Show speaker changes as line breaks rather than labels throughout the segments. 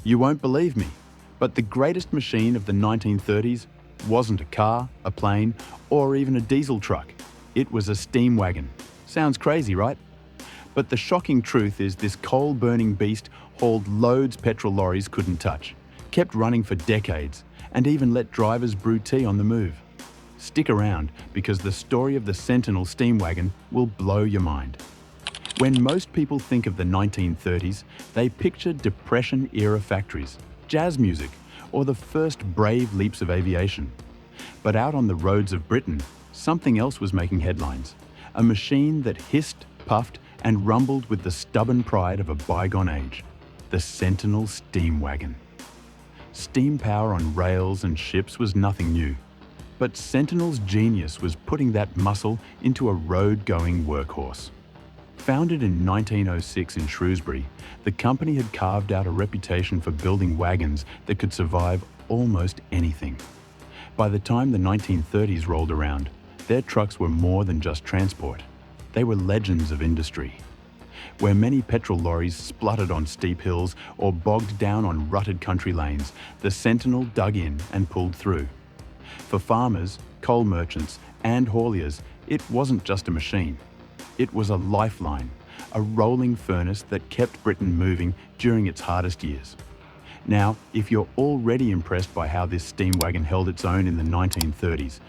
You won't believe me, but the greatest machine of the 1930s wasn't a car, a plane, or even a diesel truck. It was a steam wagon. Sounds crazy, right? But the shocking truth is this coal-burning beast hauled loads petrol lorries couldn't touch, kept running for decades, and even let drivers brew tea on the move. Stick around, because the story of the Sentinel steam wagon will blow your mind. When most people think of the 1930s, they picture Depression-era factories, jazz music, or the first brave leaps of aviation. But out on the roads of Britain, something else was making headlines. A machine that hissed, puffed, and rumbled with the stubborn pride of a bygone age. The Sentinel steam wagon. Steam power on rails and ships was nothing new. But Sentinel's genius was putting that muscle into a road-going workhorse. Founded in 1906 in Shrewsbury, the company had carved out a reputation for building wagons that could survive almost anything. By the time the 1930s rolled around, their trucks were more than just transport. They were legends of industry. Where many petrol lorries spluttered on steep hills or bogged down on rutted country lanes, the Sentinel dug in and pulled through. For farmers, coal merchants, and hauliers, it wasn't just a machine. It was a lifeline, a rolling furnace that kept Britain moving during its hardest years. Now, if you're already impressed by how this steam wagon held its own in the 1930s,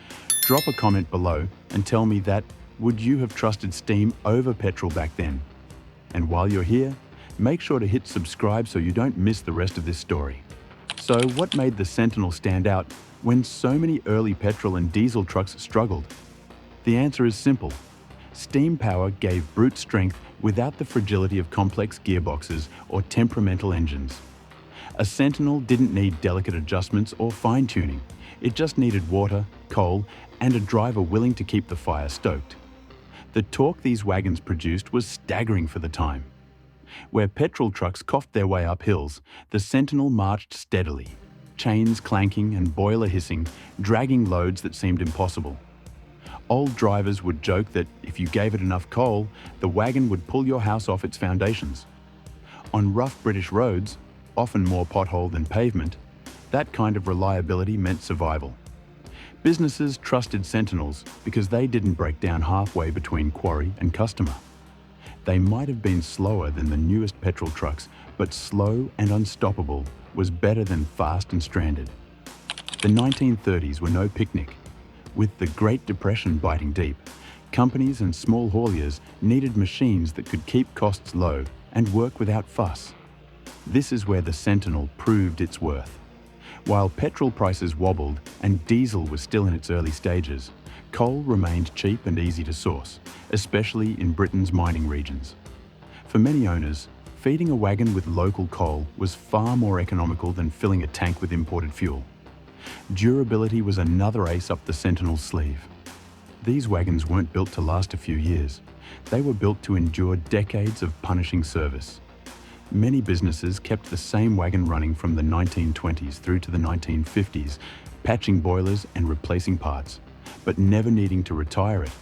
drop a comment below and tell me that, would you have trusted steam over petrol back then? And while you're here, make sure to hit subscribe so you don't miss the rest of this story. So what made the Sentinel stand out when so many early petrol and diesel trucks struggled? The answer is simple. Steam power gave brute strength without the fragility of complex gearboxes or temperamental engines. A Sentinel didn't need delicate adjustments or fine-tuning. It just needed water, coal, and a driver willing to keep the fire stoked. The torque these wagons produced was staggering for the time. Where petrol trucks coughed their way up hills, the Sentinel marched steadily, chains clanking and boiler hissing, dragging loads that seemed impossible. Old drivers would joke that if you gave it enough coal, the wagon would pull your house off its foundations. On rough British roads, often more pothole than pavement, that kind of reliability meant survival. Businesses trusted Sentinels because they didn't break down halfway between quarry and customer. They might have been slower than the newest petrol trucks, but slow and unstoppable was better than fast and stranded. The 1930s were no picnic. With the Great Depression biting deep, companies and small hauliers needed machines that could keep costs low and work without fuss. This is where the Sentinel proved its worth. While petrol prices wobbled and diesel was still in its early stages, coal remained cheap and easy to source, especially in Britain's mining regions. For many owners, feeding a wagon with local coal was far more economical than filling a tank with imported fuel. Durability was another ace up the Sentinel's sleeve. These wagons weren't built to last a few years. They were built to endure decades of punishing service. Many businesses kept the same wagon running from the 1920s through to the 1950s, patching boilers and replacing parts, but never needing to retire it.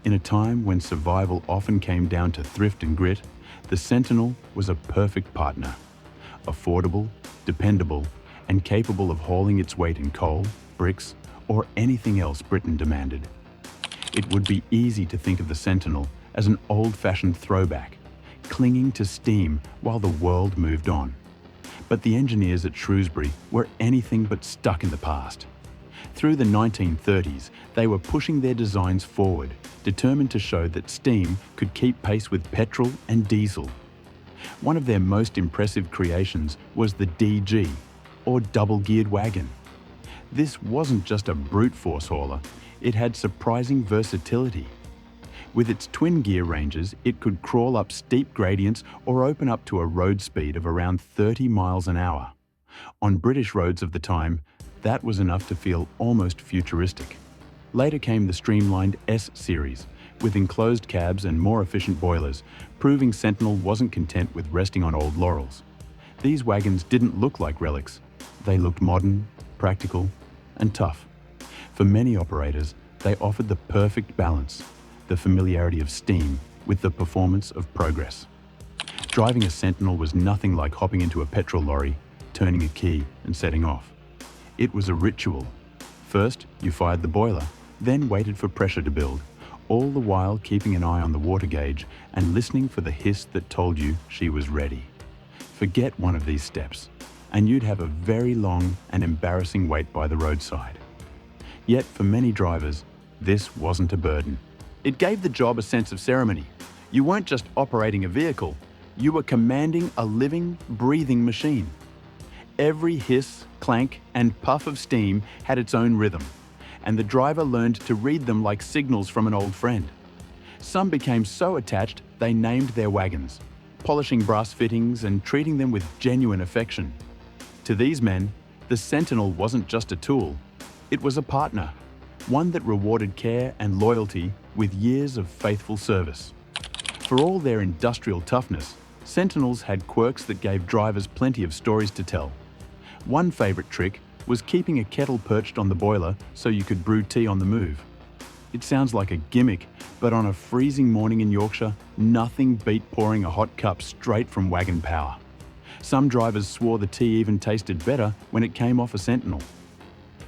In a time when survival often came down to thrift and grit, the Sentinel was a perfect partner. Affordable, dependable, and capable of hauling its weight in coal, bricks, or anything else Britain demanded. It would be easy to think of the Sentinel as an old-fashioned throwback, clinging to steam while the world moved on. But the engineers at Shrewsbury were anything but stuck in the past. Through the 1930s, they were pushing their designs forward, determined to show that steam could keep pace with petrol and diesel. One of their most impressive creations was the DG, or double-geared wagon. This wasn't just a brute force hauler, it had surprising versatility. With its twin gear ranges, it could crawl up steep gradients or open up to a road speed of around 30 miles an hour. On British roads of the time, that was enough to feel almost futuristic. Later came the streamlined S-Series, with enclosed cabs and more efficient boilers, proving Sentinel wasn't content with resting on old laurels. These wagons didn't look like relics. They looked modern, practical, and tough. For many operators, they offered the perfect balance, the familiarity of steam with the performance of progress. Driving a Sentinel was nothing like hopping into a petrol lorry, turning a key and setting off. It was a ritual. First, you fired the boiler, then waited for pressure to build, all the while keeping an eye on the water gauge and listening for the hiss that told you she was ready. Forget one of these steps, and you'd have a very long and embarrassing wait by the roadside. Yet for many drivers, this wasn't a burden. It gave the job a sense of ceremony. You weren't just operating a vehicle, you were commanding a living, breathing machine. Every hiss, clank, and puff of steam had its own rhythm, and the driver learned to read them like signals from an old friend. Some became so attached they named their wagons, polishing brass fittings and treating them with genuine affection. To these men, the Sentinel wasn't just a tool, it was a partner, one that rewarded care and loyalty with years of faithful service. For all their industrial toughness, Sentinels had quirks that gave drivers plenty of stories to tell. One favourite trick was keeping a kettle perched on the boiler so you could brew tea on the move. It sounds like a gimmick, but on a freezing morning in Yorkshire, nothing beat pouring a hot cup straight from wagon power. Some drivers swore the tea even tasted better when it came off a Sentinel.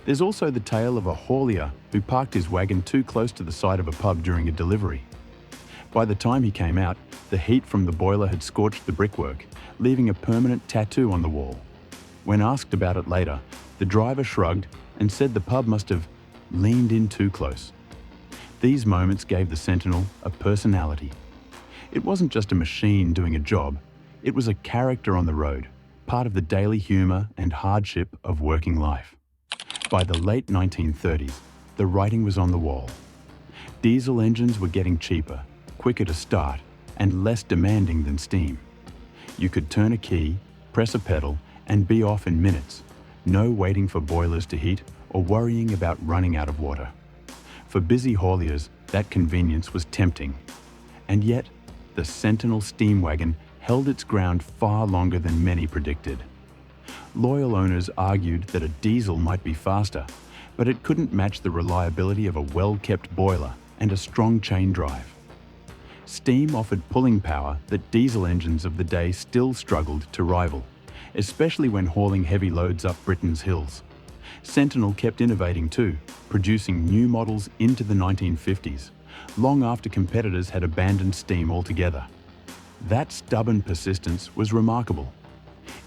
There's also the tale of a haulier who parked his wagon too close to the side of a pub during a delivery. By the time he came out, the heat from the boiler had scorched the brickwork, leaving a permanent tattoo on the wall. When asked about it later, the driver shrugged and said the pub must have leaned in too close. These moments gave the Sentinel a personality. It wasn't just a machine doing a job, it was a character on the road, part of the daily humour and hardship of working life. By the late 1930s, the writing was on the wall. Diesel engines were getting cheaper, quicker to start, and less demanding than steam. You could turn a key, press a pedal, and be off in minutes. No waiting for boilers to heat or worrying about running out of water. For busy hauliers, that convenience was tempting. And yet, the Sentinel steam wagon held its ground far longer than many predicted. Loyal owners argued that a diesel might be faster, but it couldn't match the reliability of a well-kept boiler and a strong chain drive. Steam offered pulling power that diesel engines of the day still struggled to rival, especially when hauling heavy loads up Britain's hills. Sentinel kept innovating too, producing new models into the 1950s, long after competitors had abandoned steam altogether. That stubborn persistence was remarkable.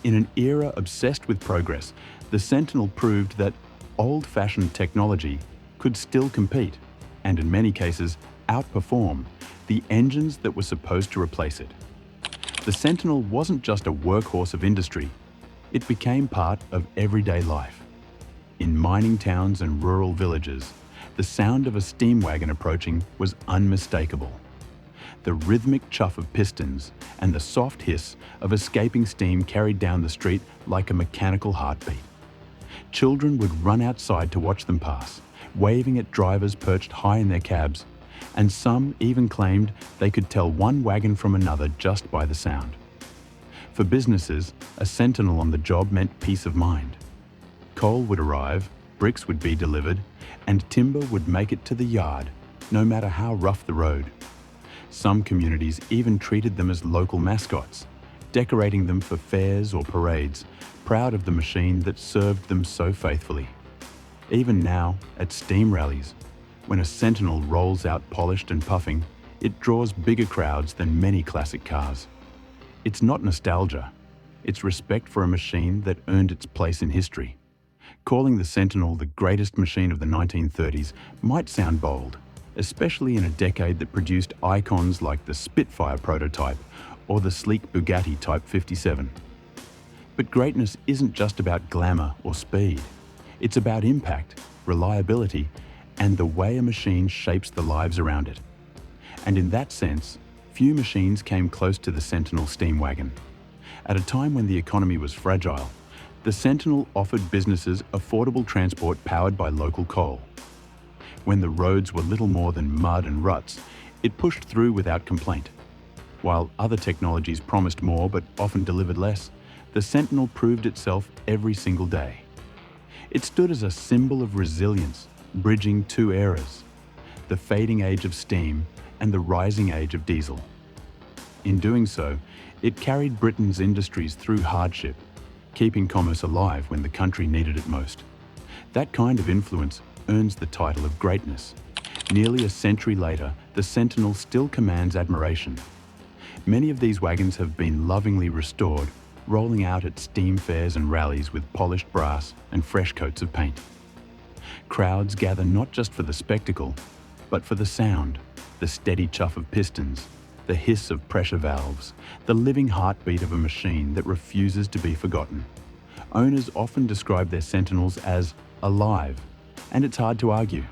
In an era obsessed with progress, the Sentinel proved that old-fashioned technology could still compete, and in many cases outperform, the engines that were supposed to replace it. The Sentinel wasn't just a workhorse of industry, it became part of everyday life. In mining towns and rural villages, the sound of a steam wagon approaching was unmistakable. The rhythmic chuff of pistons and the soft hiss of escaping steam carried down the street like a mechanical heartbeat. Children would run outside to watch them pass, waving at drivers perched high in their cabs, and some even claimed they could tell one wagon from another just by the sound. For businesses, a Sentinel on the job meant peace of mind. Coal would arrive, bricks would be delivered, and timber would make it to the yard, no matter how rough the road. Some communities even treated them as local mascots, decorating them for fairs or parades, proud of the machine that served them so faithfully. Even now, at steam rallies, when a Sentinel rolls out polished and puffing, it draws bigger crowds than many classic cars. It's not nostalgia, it's respect for a machine that earned its place in history. Calling the Sentinel the greatest machine of the 1930s might sound bold, especially in a decade that produced icons like the Spitfire prototype or the sleek Bugatti Type 57. But greatness isn't just about glamour or speed. It's about impact, reliability, and the way a machine shapes the lives around it. And in that sense, few machines came close to the Sentinel steam wagon. At a time when the economy was fragile, the Sentinel offered businesses affordable transport powered by local coal. When the roads were little more than mud and ruts, it pushed through without complaint. While other technologies promised more but often delivered less, the Sentinel proved itself every single day. It stood as a symbol of resilience, bridging two eras, the fading age of steam and the rising age of diesel. In doing so, it carried Britain's industries through hardship, keeping commerce alive when the country needed it most. That kind of influence earns the title of greatness. Nearly a century later, the Sentinel still commands admiration. Many of these wagons have been lovingly restored, rolling out at steam fairs and rallies with polished brass and fresh coats of paint. Crowds gather not just for the spectacle, but for the sound, the steady chuff of pistons, the hiss of pressure valves, the living heartbeat of a machine that refuses to be forgotten. Owners often describe their Sentinels as alive, and it's hard to argue.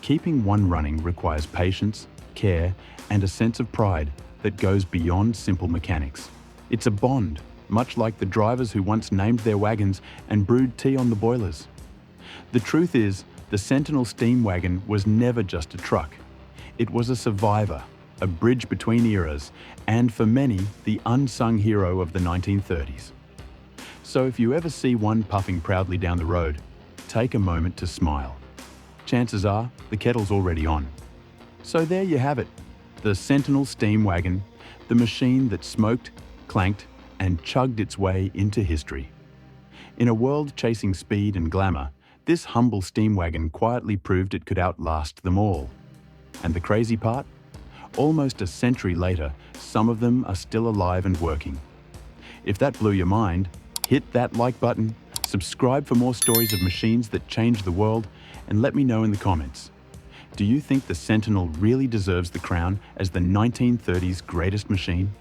Keeping one running requires patience, care, and a sense of pride that goes beyond simple mechanics. It's a bond, much like the drivers who once named their wagons and brewed tea on the boilers. The truth is, the Sentinel steam wagon was never just a truck. It was a survivor, a bridge between eras, and for many, the unsung hero of the 1930s. So if you ever see one puffing proudly down the road, take a moment to smile. Chances are the kettle's already on. So there you have it, the Sentinel steam wagon, the machine that smoked, clanked, and chugged its way into history. In a world chasing speed and glamour, this humble steam wagon quietly proved it could outlast them all. And the crazy part? Almost a century later, some of them are still alive and working. If that blew your mind, hit that like button, subscribe for more stories of machines that change the world, and let me know in the comments. Do you think the Sentinel really deserves the crown as the 1930s greatest machine?